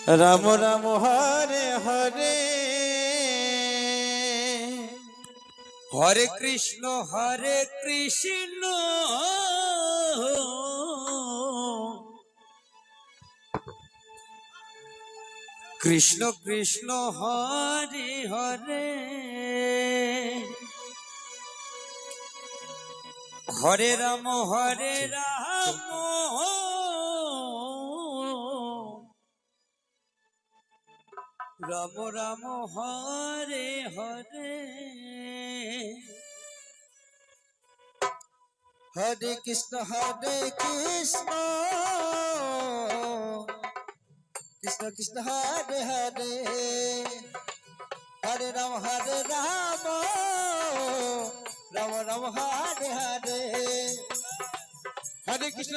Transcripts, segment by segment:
Ram Ram Hare Hare Hare Krishna Krishna Krishna Hare Hare Hare Ram Ram Ram Hare Hare Hare Krishna Krishna Krishna Hare Hare Hare Ram Ram Ram Hare Hare Hare Krishna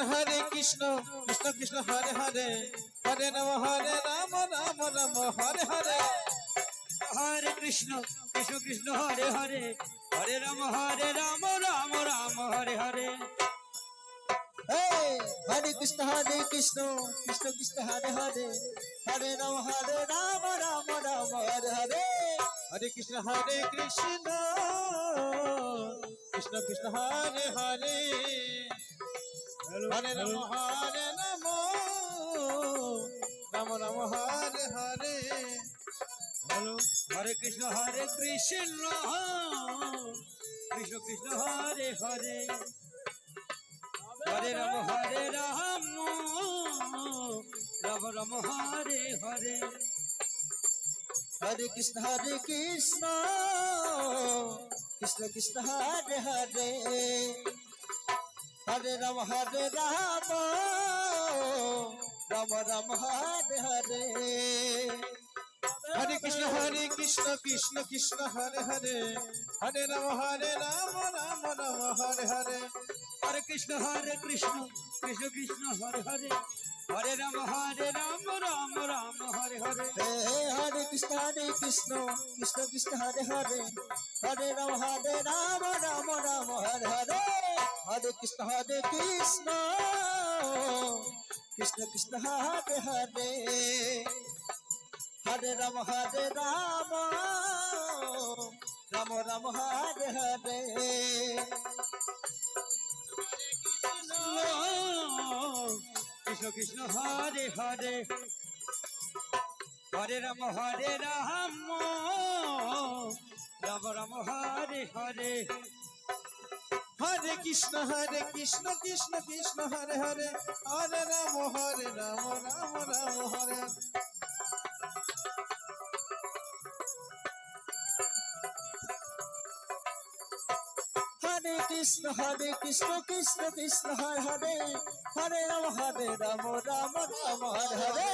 Krishna Krishna Hare Hare Hare Ram Ram Ram Hare Hare Hare Krishna Krishna Hare Hare Hare Ram Ram Ram Hare Hare Hare Krishna Krishna Krishna Hare Hare Hare Ram Ram Ram Hare Hare Hare Krishna Krishna Krishna Hare Hare Hare Ram Ram Ram Hare Hare Hare Krishna Krishna Krishna Hare Hare Hare Ram Ram Ram Hare Hare Hare Krishna Krishna Krishna Hare Hare Hare Ram Ram Ram Hare Hare Hare Krishna Krishna Hare Hare Hare Ram Ram Ram Hare Hare Hare Krishna Krishna Krishna Hare Hare Hare Ram Ram Ram Hare Hare Hare Krishna Krishna Hare Hare Hare Ram Ram Ram Hare Hare Hare Krishna Krishna Hare Hare Hare Ram Ram Ram Hare Hare Krishna Krishna Hare Hare Hare Ram Ram Ram Hare Hare Hare Krishna Krishna Hare Hare Hare Ram Ram Ram Hare Hare Krishna Krishna Hare Hare Hare Ram Ram Ram Hare Hare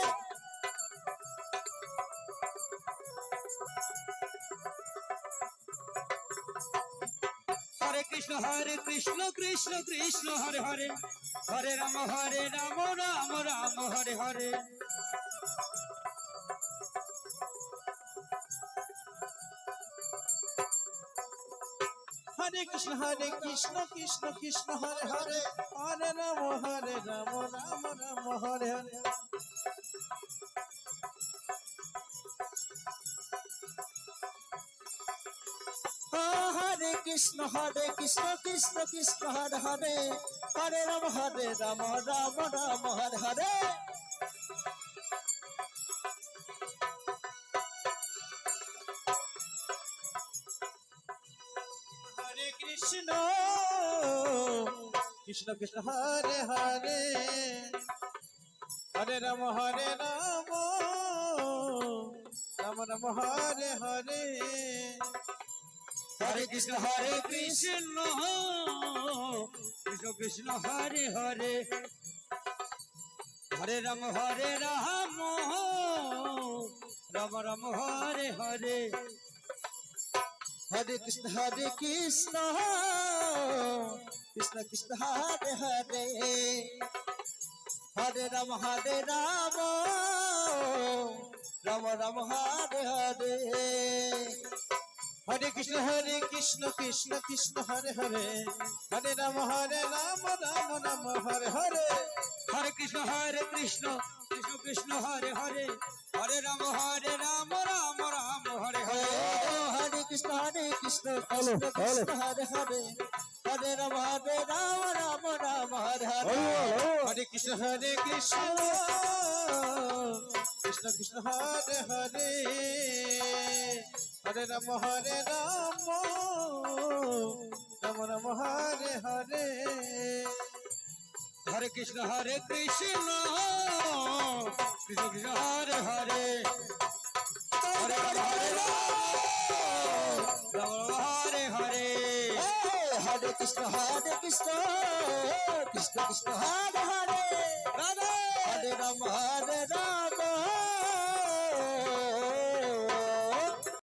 Hare Krishna Krishna Hare Hare Hare Ram Ram Ram Hare Hare Hare Krishna Krishna Hare Hare Hare Ram Ram Ram Hare Hare Hare Krishna Krishna Hare Hare Hare Ram Ram Ram Hare Hare Hare Krishna Krishna Hare Hare Hare Ram Ram Ram Hare Hare Hare Krishna Krishna Hare Hare Hare Ram Ram Ram Hare Hare Hare Krishna Krishna Krishna Hare Hare Hare Ram Ram Ram Hare Hare Hare Krishna Krishna Krishna Hare Hare Hare Ram Ram Ram Hare Hare Hare Krishna Krishna Krishna Hare Hare Hare Ram Ram Ram Hare Hare Hare Krishna Krishna Krishna Hare Hare Hare Ram Ram Ram Hare Hare Hare Krishna Krishna Krishna Hare Hare Hare Ram Ram Ram Hare Hare Hare Krishna Krishna Krishna Hare Hare Hare Ram Ram Hare Hare Hare Krishna Krishna Krishna Hare Hare Radhe Hare Ram